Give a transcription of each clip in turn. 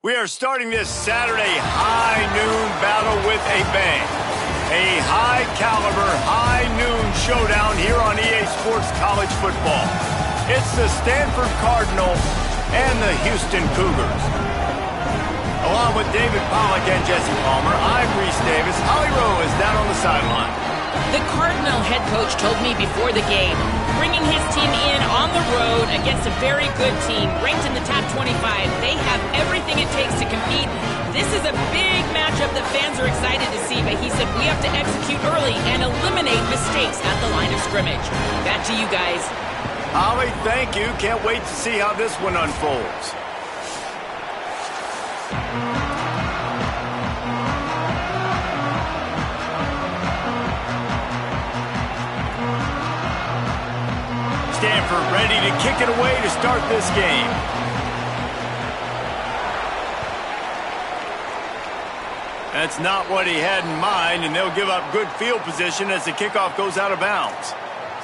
We are starting this Saturday high noon battle with a bang. A high-caliber, high-noon showdown here on EA Sports College Football. It's the Stanford Cardinal and the Houston Cougars. Along with David Pollack and Jesse Palmer, I'm Reese Davis. Holly Rowe is down on the sideline. The Cardinal head coach told me before the game, bringing his team in on the road against a very good team, ranked in the top 25. They have everything it takes to compete. This is a big matchup that fans are excited to see, but he said we have to execute early and eliminate mistakes at the line of scrimmage. Back to you guys. Holly, thank you. Can't wait to see how this one unfolds. Stanford ready to kick it away to start this game. That's not what he had in mind, and they'll give up good field position as the kickoff goes out of bounds.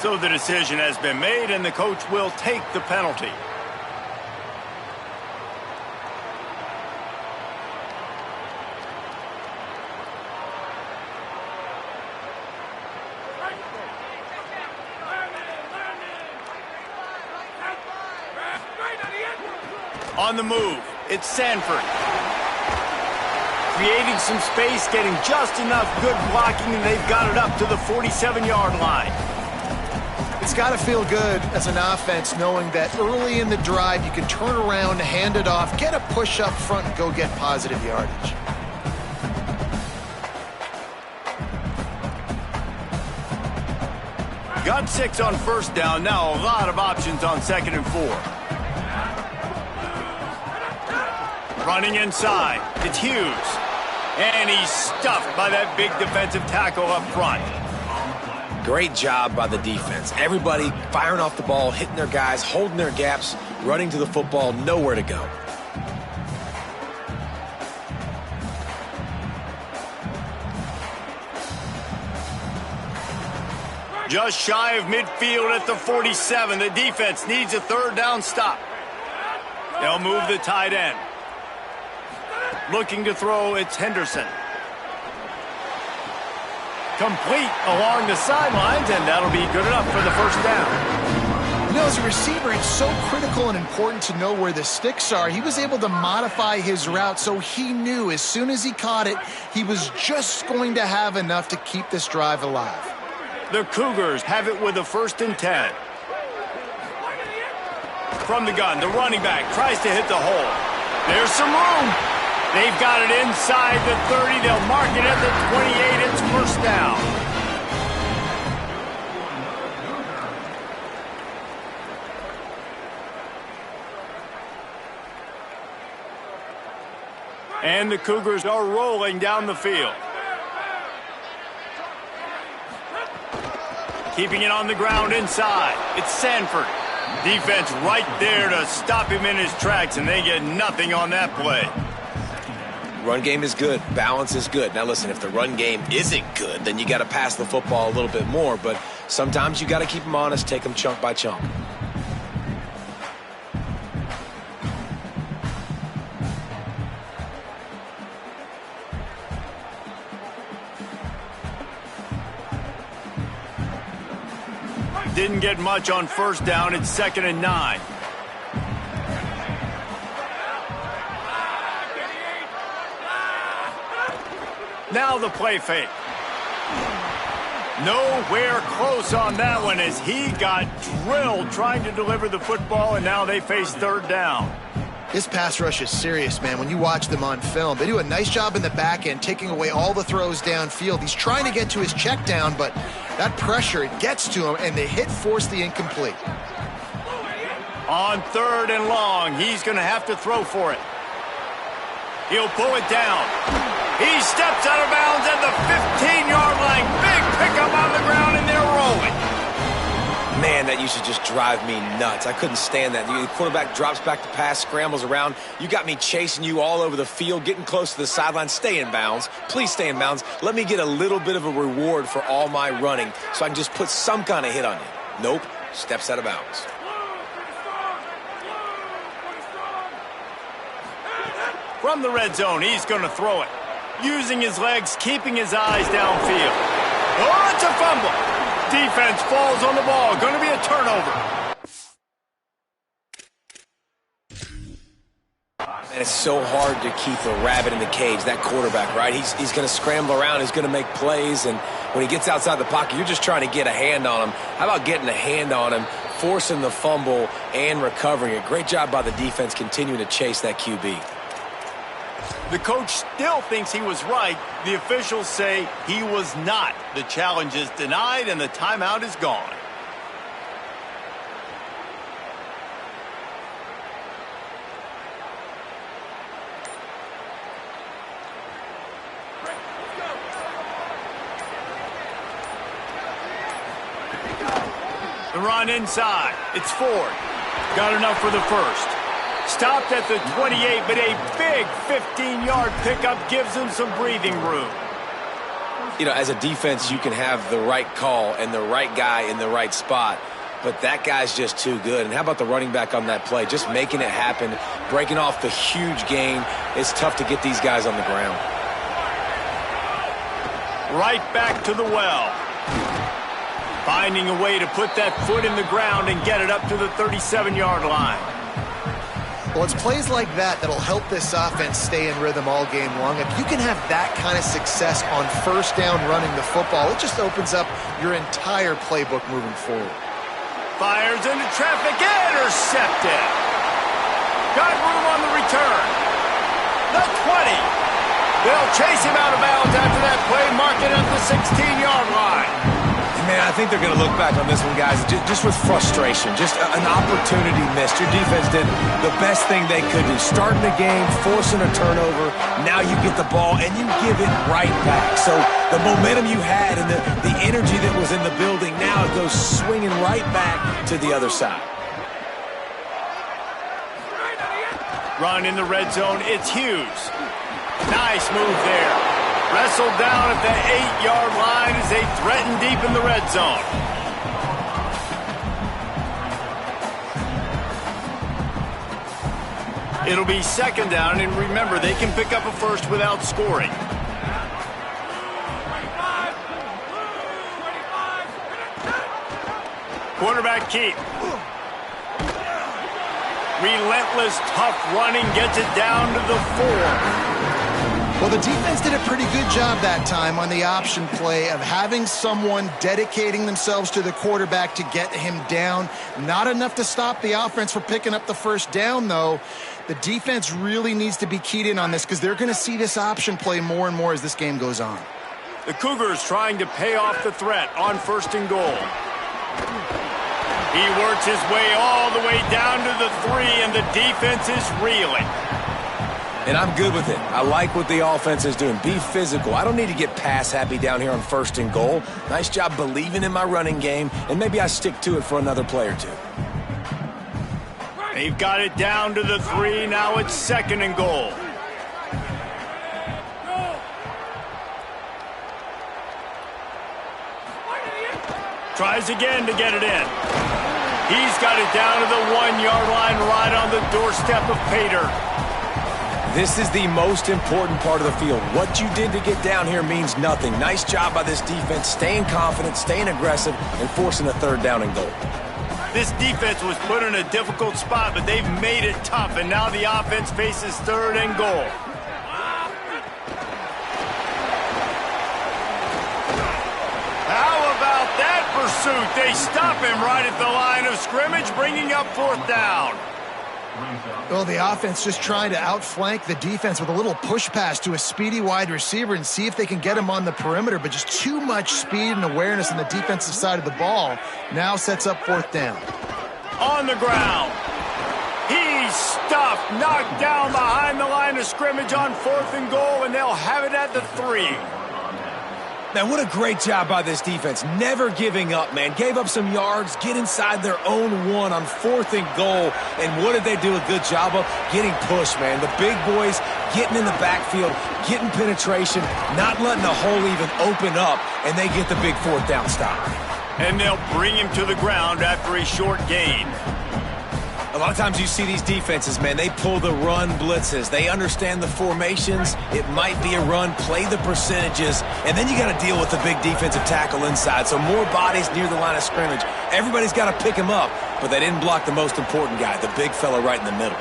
So the decision has been made, and the coach will take the penalty. On the move, it's Sanford. Creating some space, getting just enough good blocking, and they've got it up to the 47-yard line. It's got to feel good as an offense knowing that early in the drive you can turn around, hand it off, get a push up front, and go get positive yardage. Got 6 on first down, now a lot of options on 2nd and 4. Running inside, it's Hughes. And he's stuffed by that big defensive tackle up front. Great job by the defense. Everybody firing off the ball, hitting their guys, holding their gaps, running to the football, nowhere to go. Just shy of midfield at the 47. The defense needs a third down stop. They'll move the tight end. Looking to throw, it's Henderson. Complete along the sidelines, and that'll be good enough for the first down. You know, as a receiver, it's so critical and important to know where the sticks are. He was able to modify his route so he knew as soon as he caught it, he was just going to have enough to keep this drive alive. The Cougars have it with a 1st and 10. From the gun, the running back tries to hit the hole. There's some room. They've got it inside the 30. They'll mark it at the 28. It's first down. And the Cougars are rolling down the field. Keeping it on the ground inside. It's Sanford. Defense right there to stop him in his tracks, and they get nothing on that play. Run game is good. Balance is good. Now, listen, if the run game isn't good, then you got to pass the football a little bit more. But sometimes you got to keep them honest, take them chunk by chunk. Didn't get much on first down. It's 2nd and 9. Now the play fake. Nowhere close on that one as he got drilled trying to deliver the football, and now they face 3rd down. This pass rush is serious, man. When you watch them on film, they do a nice job in the back end, taking away all the throws downfield. He's trying to get to his check down, but that pressure, it gets to him, and the hit forced the incomplete. On 3rd and long, he's going to have to throw for it. He'll pull it down. He steps out of bounds at the 15-yard line. Big pickup on the ground, and they're rolling. Man, that used to just drive me nuts. I couldn't stand that. The quarterback drops back to pass, scrambles around. You got me chasing you all over the field, getting close to the sideline. Stay in bounds. Please stay in bounds. Let me get a little bit of a reward for all my running so I can just put some kind of hit on you. Nope. Steps out of bounds. From the red zone, he's going to throw it. Using his legs, keeping his eyes downfield. Oh, it's a fumble. Defense falls on the ball. Going to be a turnover. And it's so hard to keep a rabbit in the cage, that quarterback, right? He's going to scramble around. He's going to make plays. And when he gets outside the pocket, you're just trying to get a hand on him. How about getting a hand on him, forcing the fumble, and recovering it? Great job by the defense continuing to chase that QB. The coach still thinks he was right. The officials say he was not. The challenge is denied, and the timeout is gone. The run inside. It's Ford. Got enough for the first. Stopped at the 28, but a big 15-yard pickup gives him some breathing room. You know, as a defense, you can have the right call and the right guy in the right spot, but that guy's just too good. And how about the running back on that play? Just making it happen, breaking off the huge gain. It's tough to get these guys on the ground. Right back to the well. Finding a way to put that foot in the ground and get it up to the 37-yard line. Well, it's plays like that that'll help this offense stay in rhythm all game long. If you can have that kind of success on first down running the football, it just opens up your entire playbook moving forward. Fires into traffic, intercepted. Got room on the return. The 20. They'll chase him out of bounds after that play, mark it at the 16-yard line. Man, I think they're going to look back on this one, guys, just with frustration, just an opportunity missed. Your defense did the best thing they could do, starting the game, forcing a turnover. Now you get the ball, and you give it right back. So the momentum you had and the energy that was in the building, now it goes swinging right back to the other side. Run in the red zone, it's Hughes. Nice move there. Wrestled down at the 8-yard line as they threaten deep in the red zone. It'll be second down, and remember, they can pick up a first without scoring. Quarterback keep. Relentless, tough running gets it down to the 4. Well, the defense did a pretty good job that time on the option play of having someone dedicating themselves to the quarterback to get him down. Not enough to stop the offense from picking up the first down, though. The defense really needs to be keyed in on this because they're going to see this option play more and more as this game goes on. The Cougars trying to pay off the threat on first and goal. He works his way all the way down to the 3, and the defense is reeling. And I'm good with it. I like what the offense is doing. Be physical. I don't need to get pass happy down here on first and goal. Nice job believing in my running game, and maybe I stick to it for another play or two. They've got it down to the 3. Now it's second and goal. Tries again to get it in. He's got it down to the 1-yard line right on the doorstep of Pater. This is the most important part of the field. What you did to get down here means nothing. Nice job by this defense, staying confident, staying aggressive, and forcing a third down and goal. This defense was put in a difficult spot, but they've made it tough, and now the offense faces third and goal. How about that pursuit? They stop him right at the line of scrimmage, bringing up fourth down. Well, the offense just trying to outflank the defense with a little push pass to a speedy wide receiver and see if they can get him on the perimeter, but just too much speed and awareness on the defensive side of the ball. Now sets up fourth down. On the ground. He's stuffed, knocked down behind the line of scrimmage on fourth and goal, and they'll have it at the 3. Man, what a great job by this defense. Never giving up, man. Gave up some yards, get inside their own 1 on fourth and goal. And what did they do a good job of? Getting pushed, man. The big boys getting in the backfield, getting penetration, not letting the hole even open up, and they get the big fourth down stop. And they'll bring him to the ground after a short gain. A lot of times you see these defenses, man, they pull the run blitzes. They understand the formations. It might be a run, play the percentages, and then you got to deal with the big defensive tackle inside. So more bodies near the line of scrimmage. Everybody's got to pick him up, but they didn't block the most important guy, the big fella right in the middle.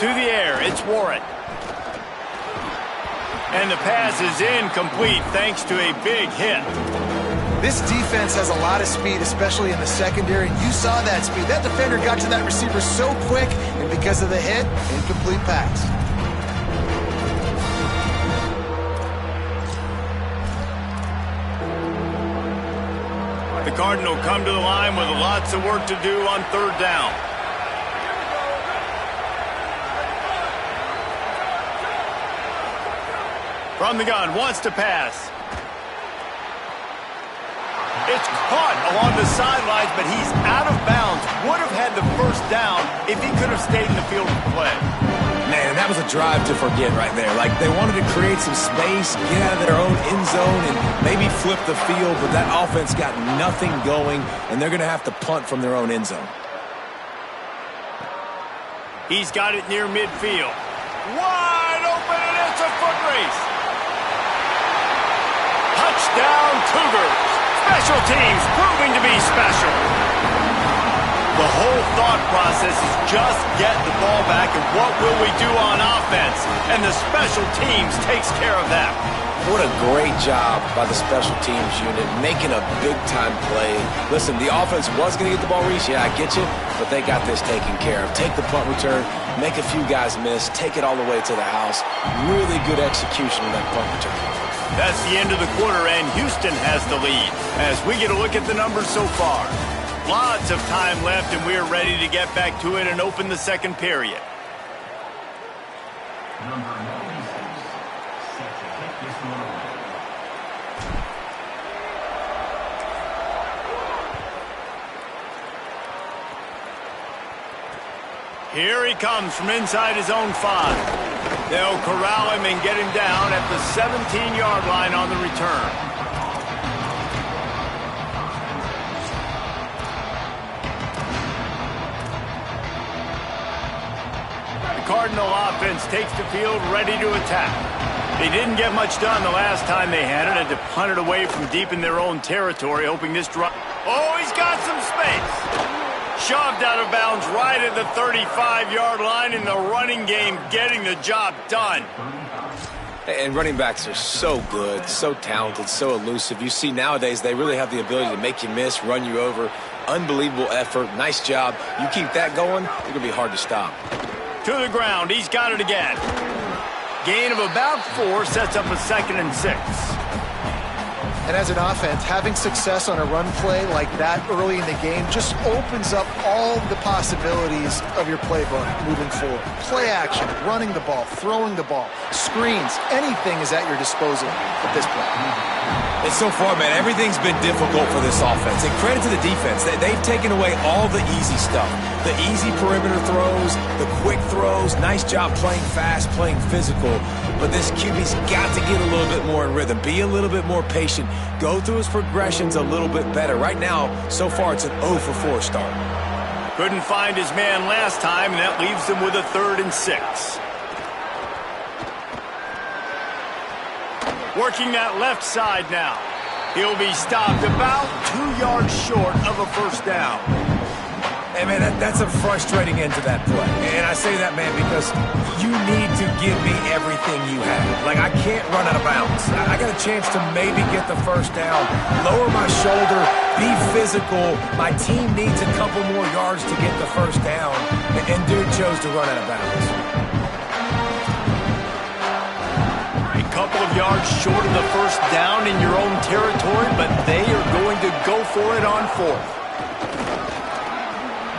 To the air, it's Warren. And the pass is incomplete thanks to a big hit. This defense has a lot of speed, especially in the secondary. You saw that speed. That defender got to that receiver so quick, and because of the hit, incomplete pass. The Cardinal come to the line with lots of work to do on third down. From the gun, wants to pass. It's caught along the sidelines, but he's out of bounds. Would have had the first down if he could have stayed in the field of play. Man, that was a drive to forget right there. Like, they wanted to create some space, get out of their own end zone, and maybe flip the field, but that offense got nothing going, and they're going to have to punt from their own end zone. He's got it near midfield. Wide open, and it's a foot race. Touchdown, Cougars. Special teams proving to be special. The whole thought process is just get the ball back and what will we do on offense? And the special teams takes care of that. What a great job by the special teams unit, making a big-time play. Listen, the offense was going to get the ball reached. Yeah, I get you, but they got this taken care of. Take the punt return, make a few guys miss, take it all the way to the house. Really good execution of that punt return. That's the end of the quarter, and Houston has the lead as we get a look at the numbers so far. Lots of time left, and we're ready to get back to it and open the second period. Here he comes from inside his own 5. They'll corral him and get him down at the 17-yard line on the return. The Cardinal offense takes the field ready to attack. They didn't get much done the last time they had it. Had to punt it away from deep in their own territory, hoping this drive. Oh, he's got some space. Shoved out of bounds right at the 35-yard line in the running game, getting the job done. And running backs are so good, so talented, so elusive. You see nowadays they really have the ability to make you miss, run you over. Unbelievable effort. Nice job. You keep that going, it's going to be hard to stop. To the ground. He's got it again. Gain of about 4 sets up a 2nd and 6. And as an offense, having success on a run play like that early in the game just opens up all the possibilities of your playbook moving forward. Play action, running the ball, throwing the ball, screens, anything is at your disposal at this point. And so far, man, everything's been difficult for this offense. And credit to the defense. They've taken away all the easy stuff. The easy perimeter throws, the quick throws. Nice job playing fast, playing physical. But this QB's got to get a little bit more in rhythm. Be a little bit more patient. Go through his progressions a little bit better. Right now, so far, it's an 0 for 4 start. Couldn't find his man last time, and that leaves him with a 3rd and 6. Working that left side now. He'll be stopped about 2 yards short of a first down. Hey, man, that's a frustrating end to that play. And I say that, man, because you need to give me everything you have. Like, I can't run out of bounds. I got a chance to maybe get the first down, lower my shoulder, be physical. My team needs a couple more yards to get the first down. And dude chose to run out of bounds. A couple of yards short of the first down in your own territory, but they are going to go for it on 4th.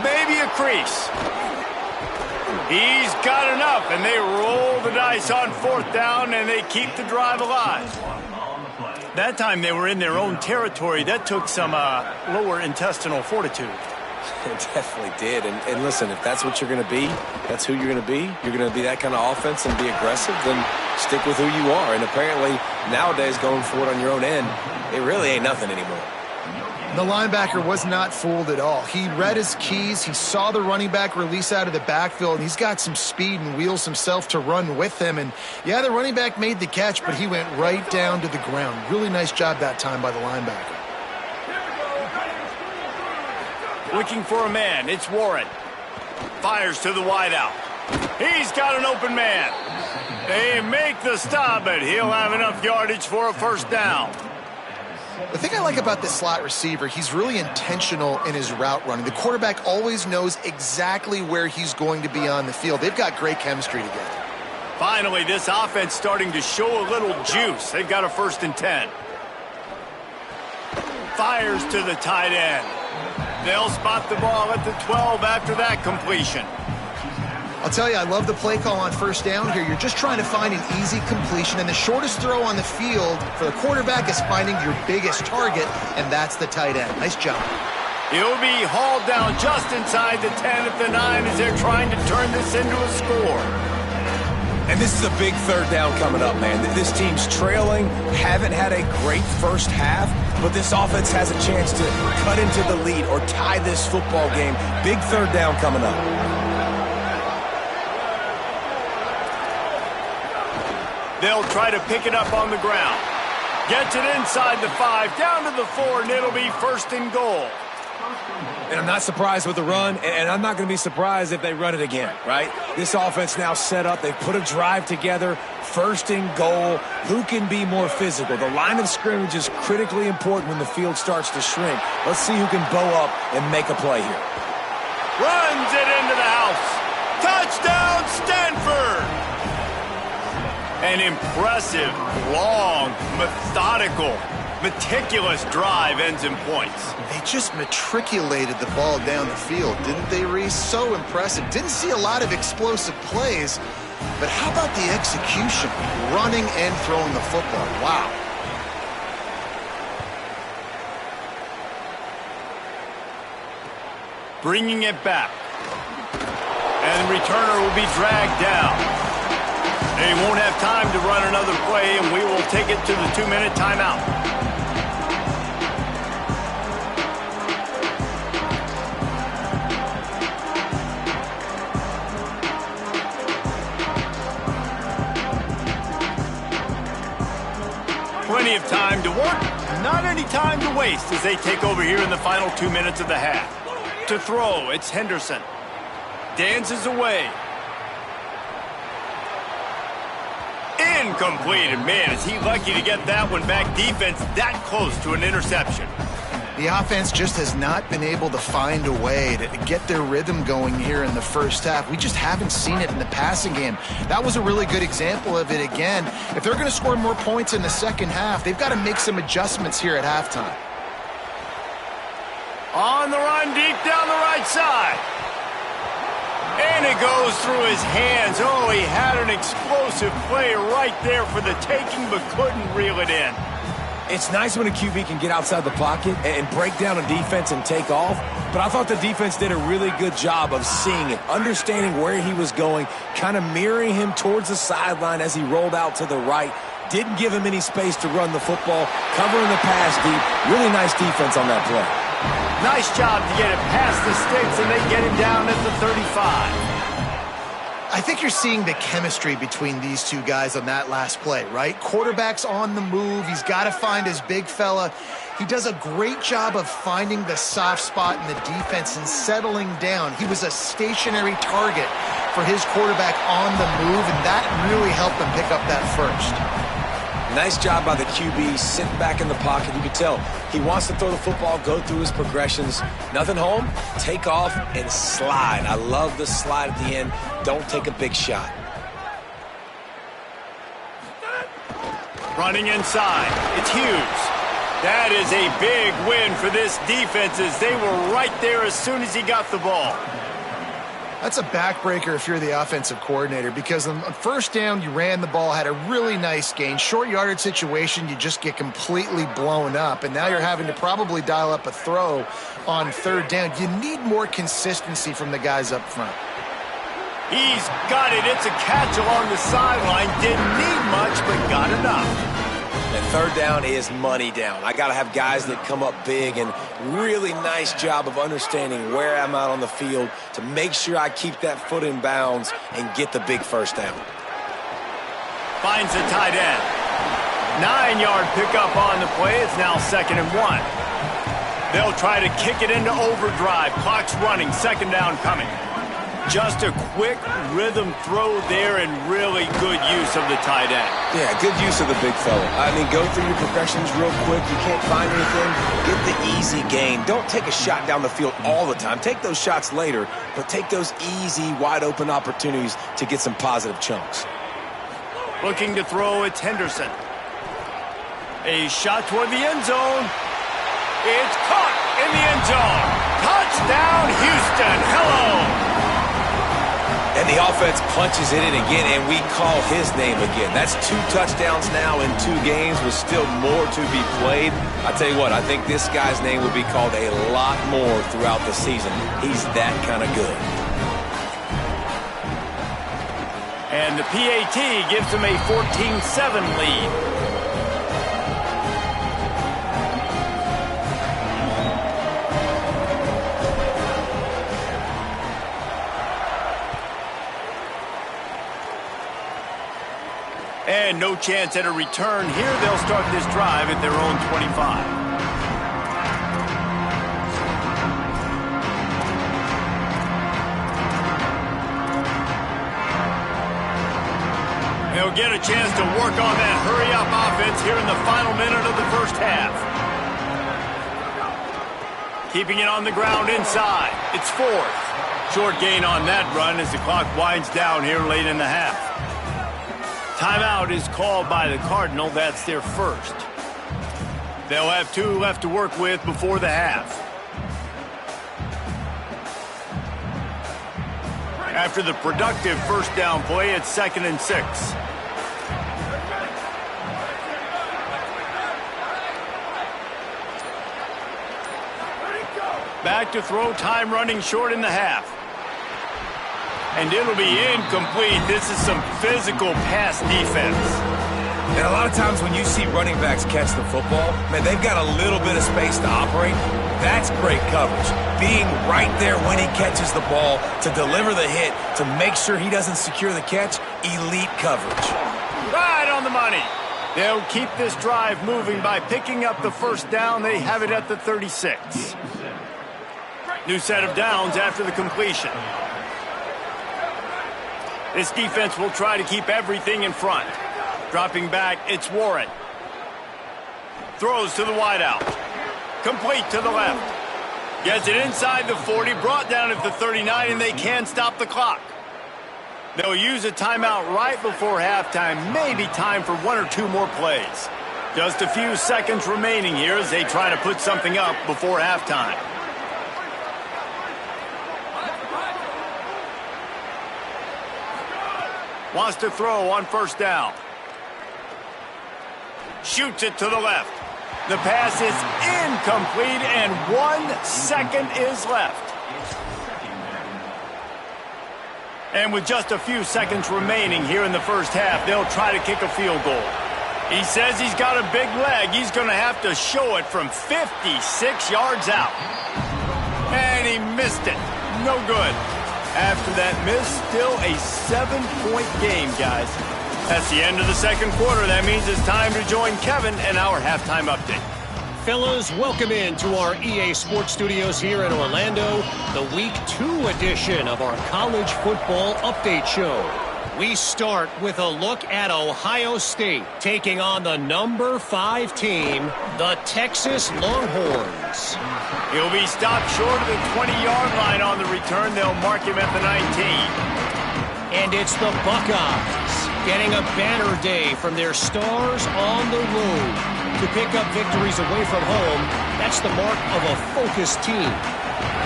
Maybe a crease. He's got enough, and they roll the dice on 4th down, and they keep the drive alive. That time they were in their own territory. That took some lower intestinal fortitude. It definitely did. And listen, if that's what you're going to be, that's who you're going to be. You're going to be that kind of offense and be aggressive, then stick with who you are. And apparently nowadays going for it on your own end, it really ain't nothing anymore. The linebacker was not fooled at all. He read his keys. He saw the running back release out of the backfield, and he's got some speed and wheels himself to run with him. And, yeah, the running back made the catch, but he went right down to the ground. Really nice job that time by the linebacker. Looking for a man. It's Warren. Fires to the wideout. He's got an open man. They make the stop, but he'll have enough yardage for a first down. The thing I like about this slot receiver, he's really intentional in his route running. The quarterback always knows exactly where he's going to be on the field. They've got great chemistry together. Finally, this offense starting to show a little juice. They've got a 1st and 10. Fires to the tight end. They'll spot the ball at the 12 after that completion. I'll tell you, I love the play call on 1st down here. You're just trying to find an easy completion, and the shortest throw on the field for the quarterback is finding your biggest target, and that's the tight end. Nice job. He'll be hauled down just inside the 10 at the 9 as they're trying to turn this into a score. And this is a big 3rd down coming up, man. This team's trailing, haven't had a great first half, but this offense has a chance to cut into the lead or tie this football game. Big 3rd down coming up. They'll try to pick it up on the ground. Gets it inside the 5, down to the 4, and it'll be 1st and goal. And I'm not surprised with the run, and I'm not going to be surprised if they run it again, right? This offense now set up. They've put a drive together, 1st and goal. Who can be more physical? The line of scrimmage is critically important when the field starts to shrink. Let's see who can bow up and make a play here. Runs it into the house. Touchdown, Stanford! An impressive, long, methodical, meticulous drive ends in points. They just matriculated the ball down the field, didn't they, Reese? So impressive. Didn't see a lot of explosive plays, but how about the execution? Running and throwing the football. Wow. Bringing it back. And the returner will be dragged down. They won't have time to run another play, and we will take it to the 2-minute timeout. Plenty of time to work, not any time to waste as they take over here in the final 2 minutes of the half. To throw, it's Henderson. Dances away. Incomplete, and man, is he lucky to get that one back. Defense that close to an interception. The offense just has not been able to find a way to get their rhythm going here in the first half. We just haven't seen it in the passing game. That was a really good example of it again. If they're going to score more points in the second half, they've got to make some adjustments here at halftime. On the run, deep down the right side. And it goes through his hands. Oh, he had an explosive play right there for the taking, but couldn't reel it in. It's nice when a QB can get outside the pocket and break down a defense and take off, but I thought the defense did a really good job of seeing it, understanding where he was going, kind of mirroring him towards the sideline as he rolled out to the right. Didn't give him any space to run the football, covering the pass deep. Really nice defense on that play. Nice job to get it past the sticks, and they get him down at the 35. I think you're seeing the chemistry between these two guys on that last play, right? Quarterback's on the move. He's got to find his big fella. He does a great job of finding the soft spot in the defense and settling down. He was a stationary target for his quarterback on the move, and that really helped them pick up that first. Nice job by the QB, sitting back in the pocket. You can tell he wants to throw the football, go through his progressions. Nothing home, take off, and slide. I love the slide at the end. Don't take a big shot. Running inside, it's Hughes. That is a big win for this defense as they were right there as soon as he got the ball. That's a backbreaker if you're the offensive coordinator, because on first down, you ran the ball, had a really nice gain. Short yardage situation, you just get completely blown up, and now you're having to probably dial up a throw on third down. You need more consistency from the guys up front. He's got it. It's a catch along the sideline. Didn't need much, but got enough. And third down is money down. I got to have guys that come up big, and really nice job of understanding where I'm out on the field to make sure I keep that foot in bounds and get the big first down. Finds the tight end. 9-yard pickup on the play. It's now 2nd and 1. They'll try to kick it into overdrive. Clock's running. 2nd down coming. Just a quick rhythm throw there and really good use of the tight end. Yeah, good use of the big fella. I mean, go through your progressions real quick. You can't find anything. Get the easy gain. Don't take a shot down the field all the time. Take those shots later, but take those easy, wide-open opportunities to get some positive chunks. Looking to throw, it's Henderson. A shot toward the end zone. It's caught in the end zone. Touchdown, Houston. Hello. And the offense punches it in again, and we call his name again. That's 2 touchdowns now in 2 games with still more to be played. I tell you what, I think this guy's name will be called a lot more throughout the season. He's that kind of good. And the PAT gives them a 14-7 lead. And no chance at a return here. They'll start this drive at their own 25. They'll get a chance to work on that hurry-up offense here in the final minute of the first half. Keeping it on the ground inside. It's 4th. Short gain on that run as the clock winds down here late in the half. Timeout is called by the Cardinal. That's their first. They'll have 2 left to work with before the half. After the productive first down play, it's 2nd and 6. Back to throw, time running short in the half. And it'll be incomplete. This is some physical pass defense. And a lot of times when you see running backs catch the football, man, they've got a little bit of space to operate. That's great coverage. Being right there when he catches the ball to deliver the hit, to make sure he doesn't secure the catch, elite coverage. Right on the money. They'll keep this drive moving by picking up the first down. They have it at the 36. New set of downs after the completion. This defense will try to keep everything in front. Dropping back, it's Warren. Throws to the wideout. Complete to the left. Gets it inside the 40, brought down at the 39, and they can stop the clock. They'll use a timeout right before halftime. Maybe time for 1 or 2 more plays. Just a few seconds remaining here as they try to put something up before halftime. Wants to throw on first down. Shoots it to the left. The pass is incomplete, and 1 second is left. And with just a few seconds remaining here in the first half, they'll try to kick a field goal. He says he's got a big leg. He's going to have to show it from 56 yards out. And he missed it. No good. After that miss, still a 7-point game, guys. That's the end of the second quarter. That means it's time to join Kevin and our halftime update. Fellas, welcome into our EA Sports Studios here in Orlando, the Week 2 edition of our College Football Update Show. We start with a look at Ohio State taking on the number 5 team, the Texas Longhorns. He'll be stopped short of the 20-yard line on the return. They'll mark him at the 19. And it's the Buckeyes getting a banner day from their stars on the road to pick up victories away from home. That's the mark of a focused team.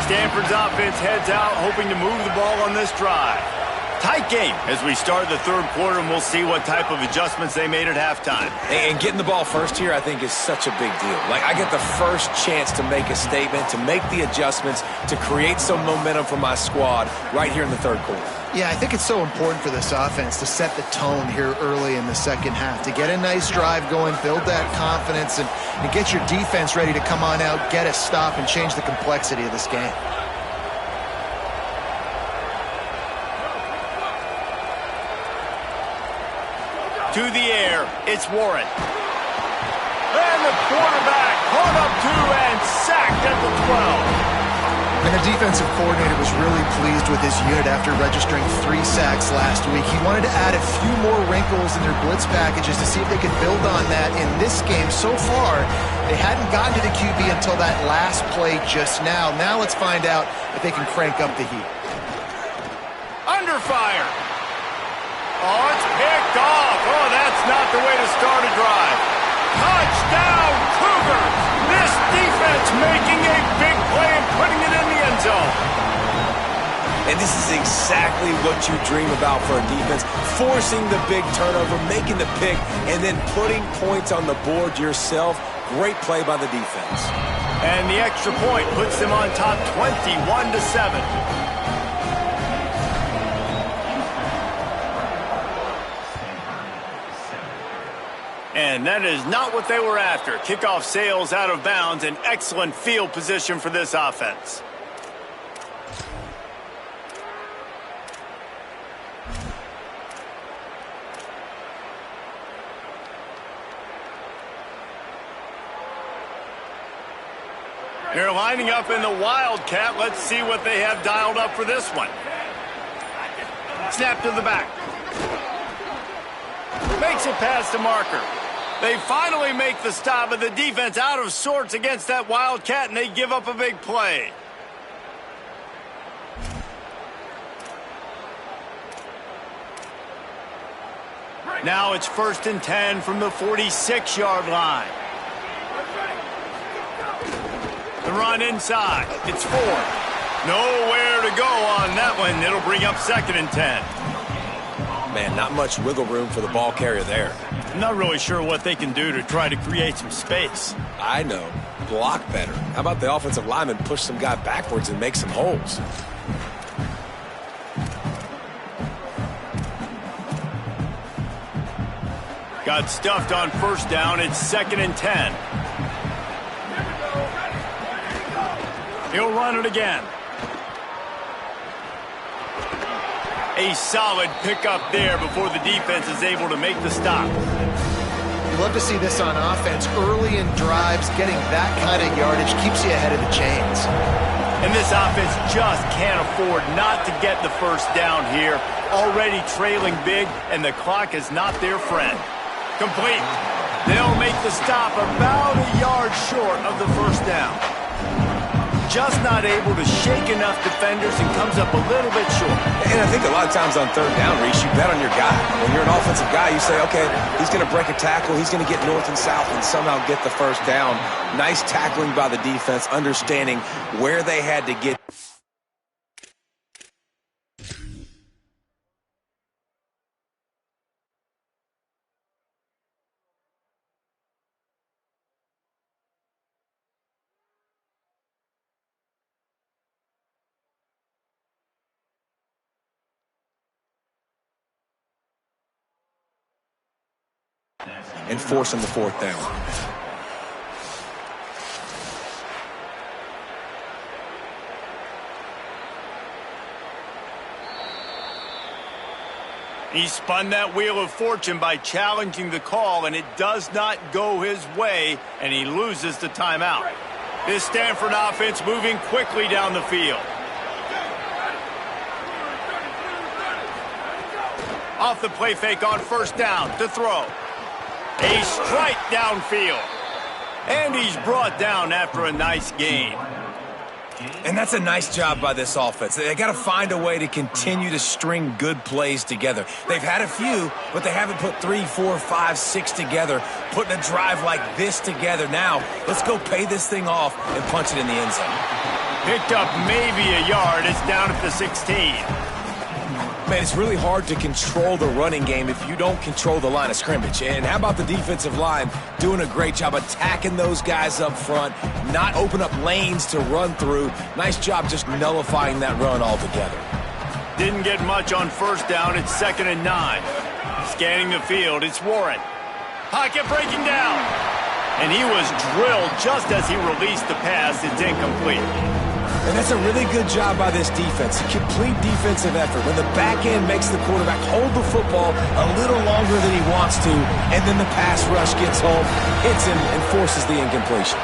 Stanford's offense heads out, hoping to move the ball on this drive. Tight game as we start the third quarter, and we'll see what type of adjustments they made at halftime. And getting the ball first here, I think, is such a big deal. Like, I get the first chance to make a statement, to make the adjustments, to create some momentum for my squad right here in the third quarter. Yeah, I think it's so important for this offense to set the tone here early in the second half, to get a nice drive going, build that confidence, and get your defense ready to come on out, get a stop, and change the complexity of this game. To the air, it's Warren. And the quarterback caught up to and sacked at the 12. And the defensive coordinator was really pleased with his unit after registering 3 sacks last week. He wanted to add a few more wrinkles in their blitz packages to see if they could build on that in this game. So far, they hadn't gotten to the QB until that last play just now. Now let's find out if they can crank up the heat. Under fire. Oh, it's picked off. Oh, that's not the way to start a drive. Touchdown, Cougars! This defense making a big play and putting it in the end zone. And this is exactly what you dream about for a defense. Forcing the big turnover, making the pick, and then putting points on the board yourself. Great play by the defense. And the extra point puts them on top 21-7. And that is not what they were after. Kickoff sails out of bounds, and excellent field position for this offense. They're lining up in the Wildcat. Let's see what they have dialed up for this one. Snap to the back. Makes it past the marker. They finally make the stop, but the defense out of sorts against that Wildcat, and they give up a big play. Now it's 1st and 10 from the 46-yard line. The run inside. It's 4. Nowhere to go on that one. It'll bring up 2nd and 10. Man, not much wiggle room for the ball carrier there. I'm not really sure what they can do to try to create some space. I know. Block better. How about the offensive lineman push some guy backwards and make some holes? Got stuffed on 1st down. It's 2nd and 10. He'll run it again. A solid pickup there before the defense is able to make the stop. You love to see this on offense. Early in drives, getting that kind of yardage keeps you ahead of the chains. And this offense just can't afford not to get the 1st down here. Already trailing big, and the clock is not their friend. Complete. They'll make the stop about a yard short of the 1st down. Just not able to shake enough defenders and comes up a little bit short. And I think a lot of times on 3rd down, Reese, you bet on your guy. When you're an offensive guy, you say, okay, he's going to break a tackle, he's going to get north and south and somehow get the 1st down. Nice tackling by the defense, understanding where they had to get. And forcing the 4th down. He spun that wheel of fortune by challenging the call, and it does not go his way, and he loses the timeout. This Stanford offense moving quickly down the field. Off the play fake on 1st down to throw. A strike downfield. And he's brought down after a nice gain. And that's a nice job by this offense. They got to find a way to continue to string good plays together. They've had a few, but they haven't put 3, 4, 5, 6 together, putting a drive like this together. Now, let's go pay this thing off and punch it in the end zone. Picked up maybe a yard. It's down at the 16. Man, it's really hard to control the running game if you don't control the line of scrimmage. And how about the defensive line doing a great job attacking those guys up front, not open up lanes to run through. Nice job just nullifying that run altogether. Didn't get much on first down. It's 2nd and 9. Scanning the field, it's Warren. Pocket breaking down. And he was drilled just as he released the pass. It's incomplete. And that's a really good job by this defense. A complete defensive effort. When the back end makes the quarterback hold the football a little longer than he wants to, and then the pass rush gets home, hits him, and forces the incompletion.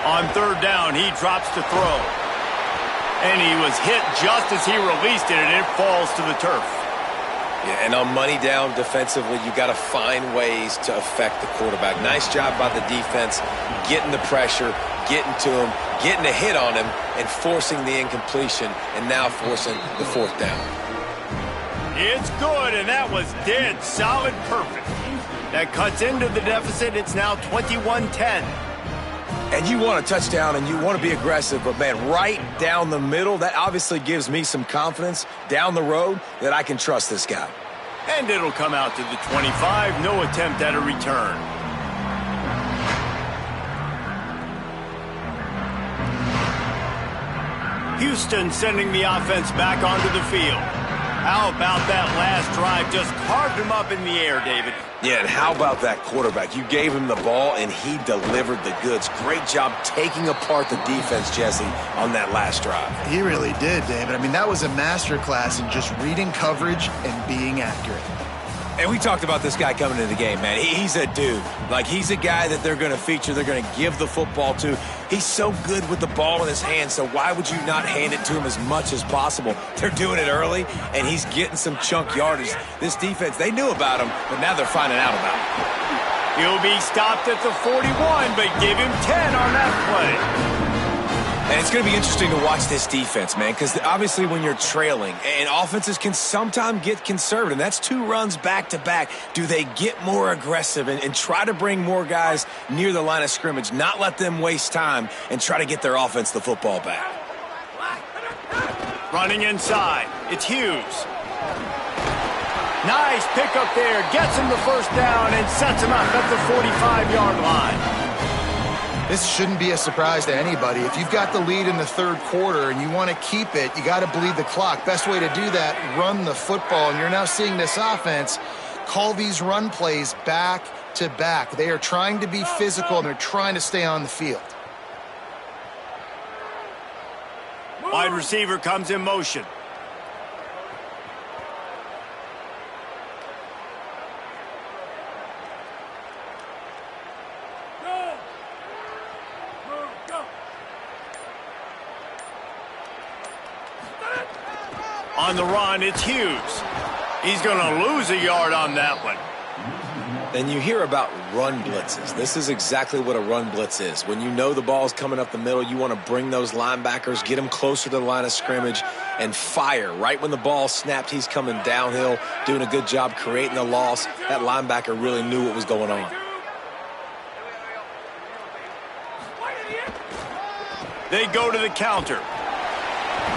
On 3rd down, he drops to throw. And he was hit just as he released it, and it falls to the turf. Yeah, and on money down defensively, you got to find ways to affect the quarterback. Nice job by the defense, getting the pressure, getting to him, getting a hit on him, and forcing the incompletion, and now forcing the 4th down. It's good, and that was dead solid perfect. That cuts into the deficit. It's now 21-10. And you want a touchdown, and you want to be aggressive, but, man, right down the middle, that obviously gives me some confidence down the road that I can trust this guy. And it'll come out to the 25. No attempt at a return. Houston sending the offense back onto the field. How about that last drive? Just carved him up in the air, David. Yeah, and how about that quarterback? You gave him the ball, and he delivered the goods. Great job taking apart the defense, Jesse, on that last drive. He really did, David. I mean, that was a masterclass in just reading coverage and being accurate. And we talked about this guy coming into the game, man. He's a dude. Like, he's a guy that they're going to feature, they're going to give the football to. He's so good with the ball in his hand, so why would you not hand it to him as much as possible? They're doing it early, and he's getting some chunk yardage. This defense, they knew about him, but now they're finding out about him. He'll be stopped at the 41, but give him 10 on that play. And it's going to be interesting to watch this defense, man, because obviously when you're trailing, and offenses can sometimes get conservative. That's 2 runs back-to-back. Do they get more aggressive and try to bring more guys near the line of scrimmage, not let them waste time, and try to get their offense the football back? Running inside, it's Hughes. Nice pickup there, gets him the first down and sets him up at the 45-yard line. This shouldn't be a surprise to anybody. If you've got the lead in the 3rd quarter and you want to keep it, you got to bleed the clock. Best way to do that, run the football. And you're now seeing this offense call these run plays back to back. They are trying to be physical, and they're trying to stay on the field. Wide receiver comes in motion. On the run, it's Hughes. He's going to lose a yard on that one. And you hear about run blitzes. This is exactly what a run blitz is. When you know the ball's coming up the middle, you want to bring those linebackers, get them closer to the line of scrimmage, and fire. Right when the ball snapped, he's coming downhill, doing a good job creating the loss. That linebacker really knew what was going on. They go to the counter.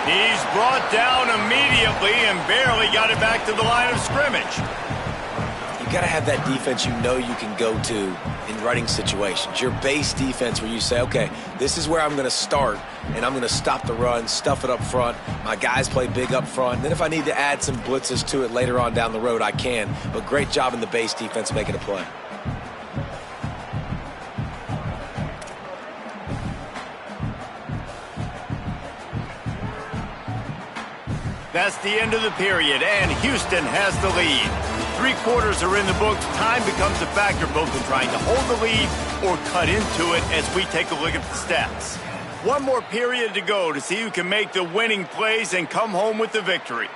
He's brought down immediately and barely got it back to the line of scrimmage. You got to have that defense you know you can go to in running situations. Your base defense where you say, okay, this is where I'm going to start, and I'm going to stop the run, stuff it up front. My guys play big up front. Then if I need to add some blitzes to it later on down the road, I can. But great job in the base defense making a play. That's the end of the period, and Houston has the lead. 3 quarters are in the books. Time becomes a factor both in trying to hold the lead or cut into it as we take a look at the stats. 1 more period to go to see who can make the winning plays and come home with the victory.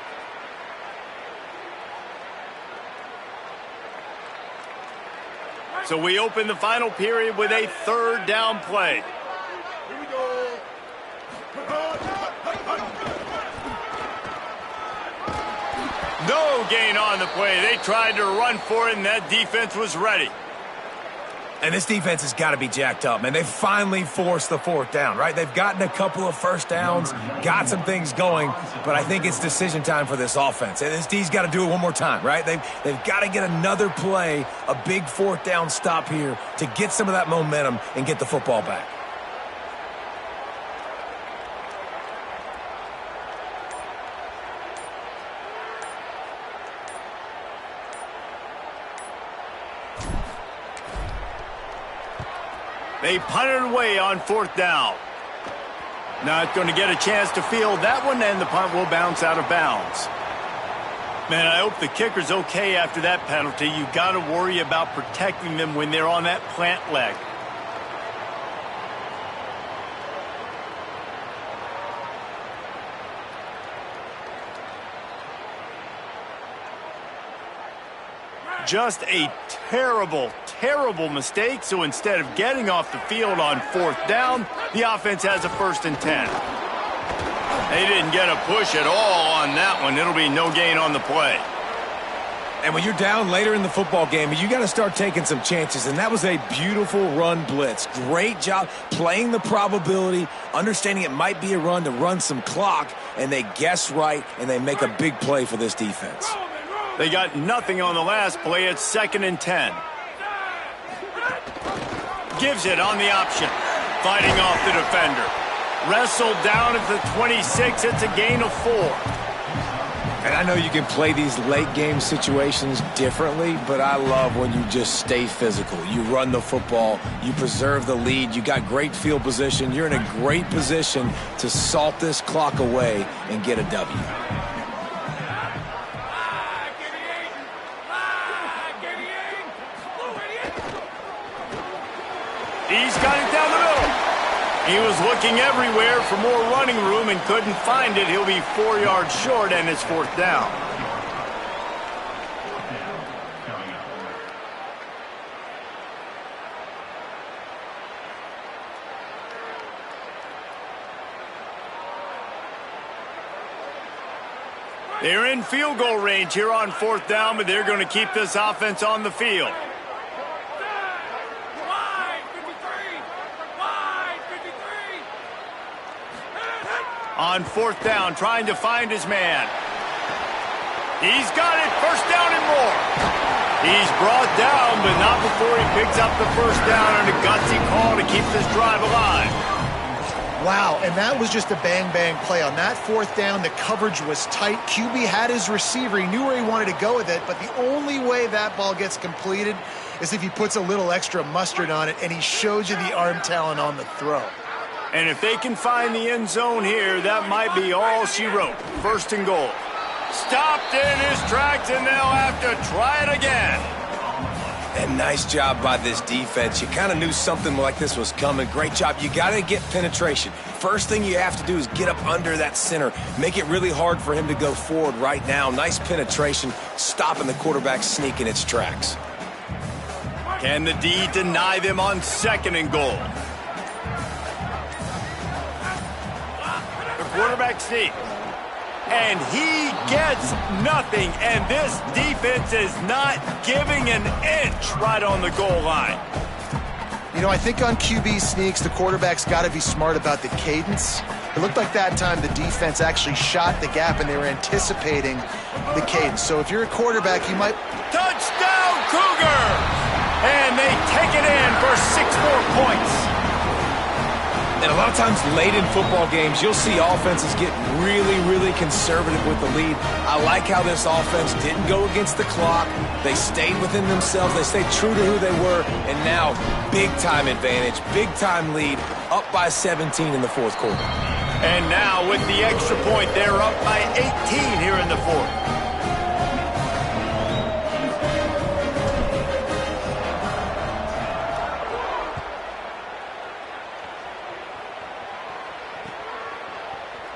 So we open the final period with a 3rd down play. Here we go. No gain on the play. They tried to run for it, and that defense was ready. And this defense has got to be jacked up, man. They finally forced the 4th down, right? They've gotten a couple of first downs, got some things going, but I think it's decision time for this offense. And this D's got to do it one more time, right? They've got to get another play, a big 4th down stop here to get some of that momentum and get the football back. They punted away on 4th down. Not going to get a chance to field that one, and the punt will bounce out of bounds. Man, I hope the kicker's okay after that penalty. You got to worry about protecting them when they're on that plant leg. Just a terrible, terrible mistake. So instead of getting off the field on 4th down, the offense has a 1st and 10. They didn't get a push at all on that one. It'll be no gain on the play. And when you're down later in the football game, you got to start taking some chances. And that was a beautiful run blitz. Great job playing the probability, understanding it might be a run to run some clock, and they guess right, and they make a big play for this defense. They got nothing on the last play. It's 2nd and 10. Gives it on the option. Fighting off the defender. Wrestled down at the 26. It's a gain of 4. And I know you can play these late game situations differently, but I love when you just stay physical. You run the football, you preserve the lead, you got great field position, you're in a great position to salt this clock away and get a W. He's got it down the middle. He was looking everywhere for more running room and couldn't find it. He'll be 4 yards short, and it's 4th down. They're in field goal range here on 4th down, but they're going to keep this offense on the field. On 4th down, trying to find his man. He's got it, 1st down and more. He's brought down, but not before he picks up the 1st down and a gutsy call to keep this drive alive. Wow, and that was just a bang-bang play. On that 4th down, the coverage was tight. QB had his receiver. He knew where he wanted to go with it, but the only way that ball gets completed is if he puts a little extra mustard on it, and he shows you the arm talent on the throw. And if they can find the end zone here, that might be all she wrote. 1st and goal. Stopped in his tracks, and they'll have to try it again. And nice job by this defense. You kind of knew something like this was coming. Great job. You got to get penetration. First thing you have to do is get up under that center. Make it really hard for him to go forward right now. Nice penetration, stopping the quarterback sneak in its tracks. Can the D deny them on 2nd and goal? Quarterback sneak. And he gets nothing. And this defense is not giving an inch right on the goal line. You know, I think on QB sneaks, the quarterback's got to be smart about the cadence. It looked like that time the defense actually shot the gap and they were anticipating the cadence. So if you're a quarterback, you might... Touchdown, Cougars! And they take it in for 6 more points. And a lot of times late in football games, you'll see offenses get really, really conservative with the lead. I like how this offense didn't go against the clock. They stayed within themselves. They stayed true to who they were. And now, big-time advantage, big-time lead, up by 17 in the 4th quarter. And now, with the extra point, they're up by 18 here in the 4th.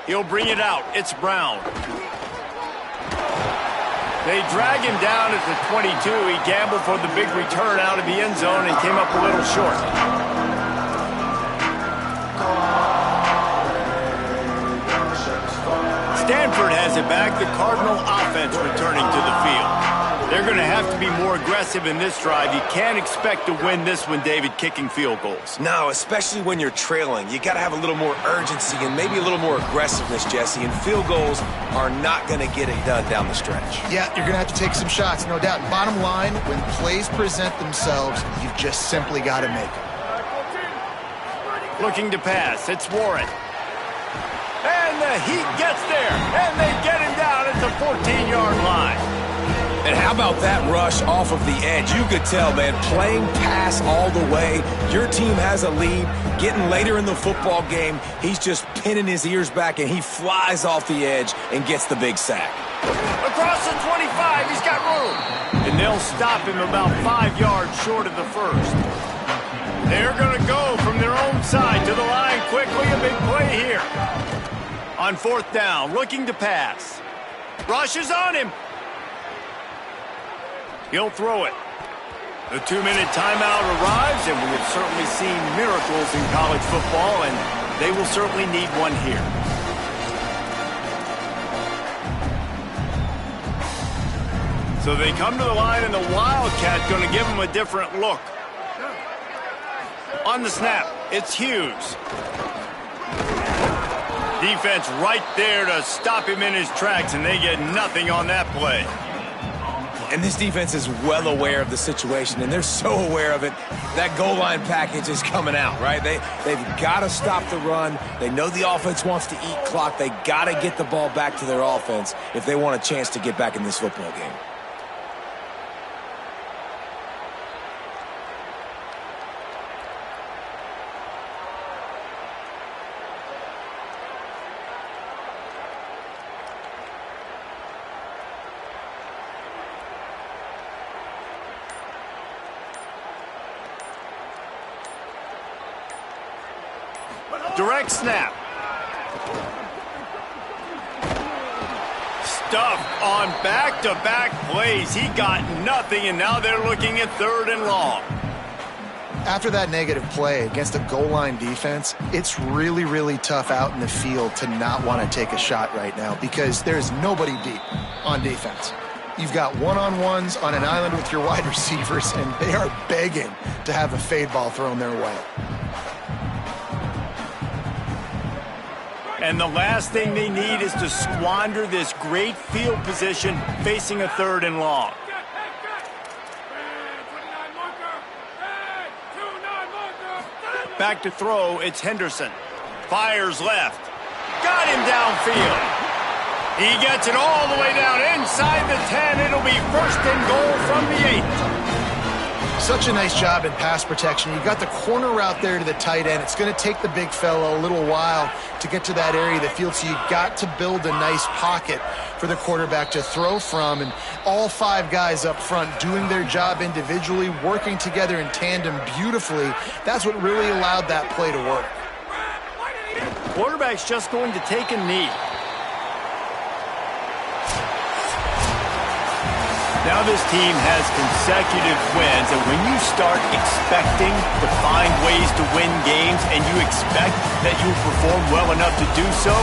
He'll bring it out. It's Brown. They drag him down at the 22. He gambled for the big return out of the end zone and came up a little short. Stanford has it back. The Cardinal offense returning to the field. They're going to have to be more aggressive in this drive. You can't expect to win this one, David, kicking field goals. No, especially when you're trailing. You got to have a little more urgency and maybe a little more aggressiveness, Jesse. And field goals are not going to get it done down the stretch. Yeah, you're going to have to take some shots, no doubt. Bottom line, when plays present themselves, you've just simply got to make them. Looking to pass. It's Warren. And the Heat gets there. And they get him down at the 14-yard line. And how about that rush off of the edge? You could tell, man, playing pass all the way. Your team has a lead. Getting later in the football game, he's just pinning his ears back, and he flies off the edge and gets the big sack. Across the 25, he's got room. And they'll stop him about 5 yards short of the first. They're going to go from their own side to the line quickly. A big play here. On 4th down, looking to pass. Rush is on him. He'll throw it. The 2-minute timeout arrives, and we have certainly seen miracles in college football, and they will certainly need one here. So they come to the line, and the Wildcat going to give them a different look. On the snap, it's Hughes. Defense right there to stop him in his tracks, and they get nothing on that play. And this defense is well aware of the situation, and they're so aware of it. That goal line package is coming out, right? They've got to stop the run. They know the offense wants to eat clock. They got to get the ball back to their offense if they want a chance to get back in this football game. Direct snap. Stuffed on back-to-back plays. He got nothing, and now they're looking at 3rd and long. After that negative play against a goal line defense, it's really, really tough out in the field to not want to take a shot right now because there's nobody deep on defense. You've got one-on-ones on an island with your wide receivers, and they are begging to have a fade ball thrown their way. And the last thing they need is to squander this great field position facing a 3rd and long. Back to throw, it's Henderson. Fires left. Got him downfield. He gets it all the way down inside the 10. It'll be 1st and goal from the 8. Such a nice job in pass protection. You got the corner route there to the tight end. It's going to take the big fellow a little while to get to that area of the field, so you got to build a nice pocket for the quarterback to throw from, and all 5 guys up front doing their job individually, working together in tandem beautifully. That's what really allowed that play to work. Quarterback's just going to take a knee. Now this team has consecutive wins, and when you start expecting to find ways to win games and you expect that you will perform well enough to do so,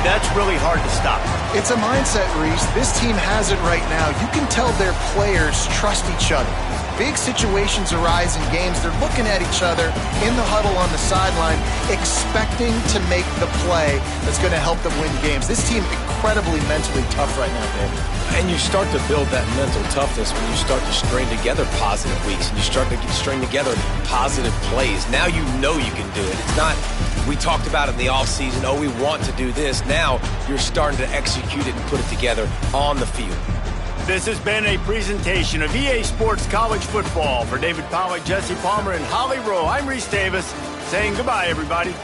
that's really hard to stop. It's a mindset, Reese. This team has it right now. You can tell their players trust each other. Big situations arise in games. They're looking at each other in the huddle on the sideline, expecting to make the play that's going to help them win games. This team incredibly mentally tough right now, David. And you start to build that mental toughness when you start to string together positive weeks and you start to string together positive plays. Now you know you can do it. It's not, we talked about it in the offseason, oh, we want to do this. Now you're starting to execute it and put it together on the field. This has been a presentation of EA Sports College Football. For David Pollack, Jesse Palmer, and Holly Rowe, I'm Reese Davis saying goodbye, everybody.